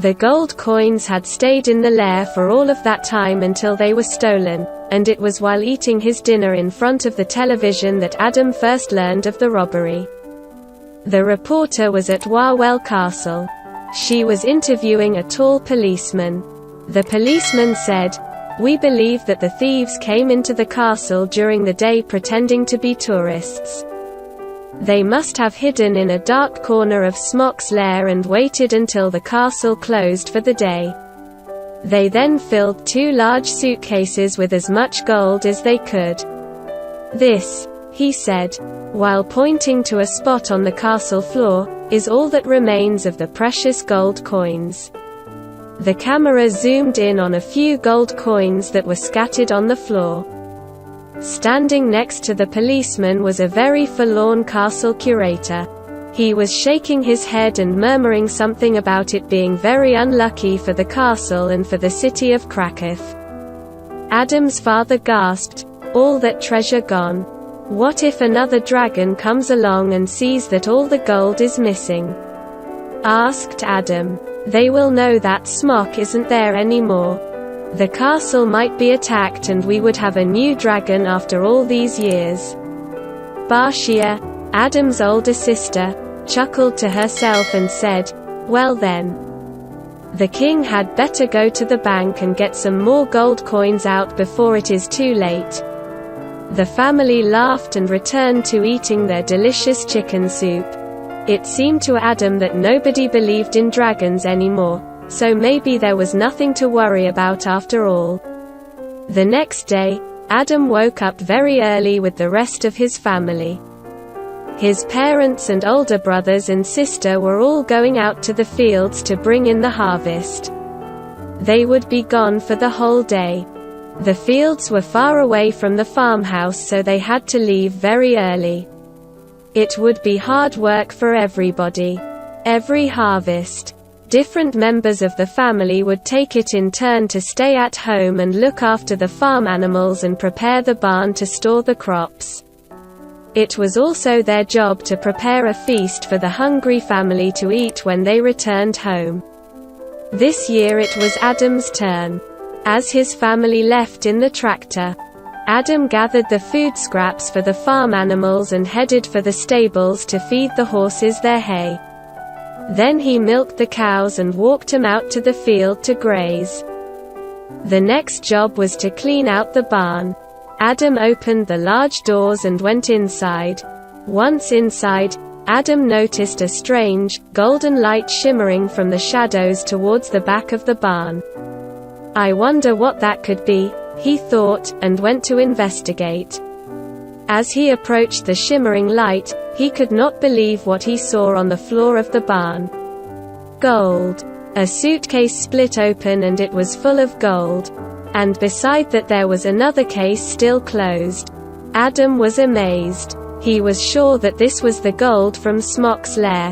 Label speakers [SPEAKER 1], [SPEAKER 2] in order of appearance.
[SPEAKER 1] The gold coins had stayed in the lair for all of that time until they were stolen, and it was while eating his dinner in front of the television that Adam first learned of the robbery. The reporter was at Warwell Castle. She was interviewing a tall policeman. The policeman said, "We believe that the thieves came into the castle during the day pretending to be tourists. They must have hidden in a dark corner of Smok's lair and waited until the castle closed for the day. They then filled 2 large suitcases with as much gold as they could. This," he said, while pointing to a spot on the castle floor, "is all that remains of the precious gold coins." The camera zoomed in on a few gold coins that were scattered on the floor. Standing next to the policeman was a very forlorn castle curator. He was shaking his head and murmuring something about it being very unlucky for the castle and for the city of Krakow. Adam's father gasped, "All that treasure gone? What if another dragon comes along and sees that all the gold is missing?" Asked Adam. "They will know that Smok isn't there anymore. The castle might be attacked and we would have a new dragon after all these years." Basia, Adam's older sister, chuckled to herself and said, "Well then. The king had better go to the bank and get some more gold coins out before it is too late." The family laughed and returned to eating their delicious chicken soup. It seemed to Adam that nobody believed in dragons anymore, so maybe there was nothing to worry about after all. The next day, Adam woke up very early with the rest of his family. His parents and older brothers and sister were all going out to the fields to bring in the harvest. They would be gone for the whole day. The fields were far away from the farmhouse, so they had to leave very early. It would be hard work for everybody. Every harvest, different members of the family would take it in turn to stay at home and look after the farm animals and prepare the barn to store the crops. It was also their job to prepare a feast for the hungry family to eat when they returned home. This year it was Adam's turn. As his family left in the tractor, Adam gathered the food scraps for the farm animals and headed for the stables to feed the horses their hay. Then he milked the cows and walked them out to the field to graze. The next job was to clean out the barn. Adam opened the large doors and went inside. Once inside, Adam noticed a strange, golden light shimmering from the shadows towards the back of the barn. "I wonder what that could be," he thought, and went to investigate. As he approached the shimmering light, he could not believe what he saw on the floor of the barn. Gold. A suitcase split open and it was full of gold. And beside that there was another case still closed. Adam was amazed. He was sure that this was the gold from Smok's lair.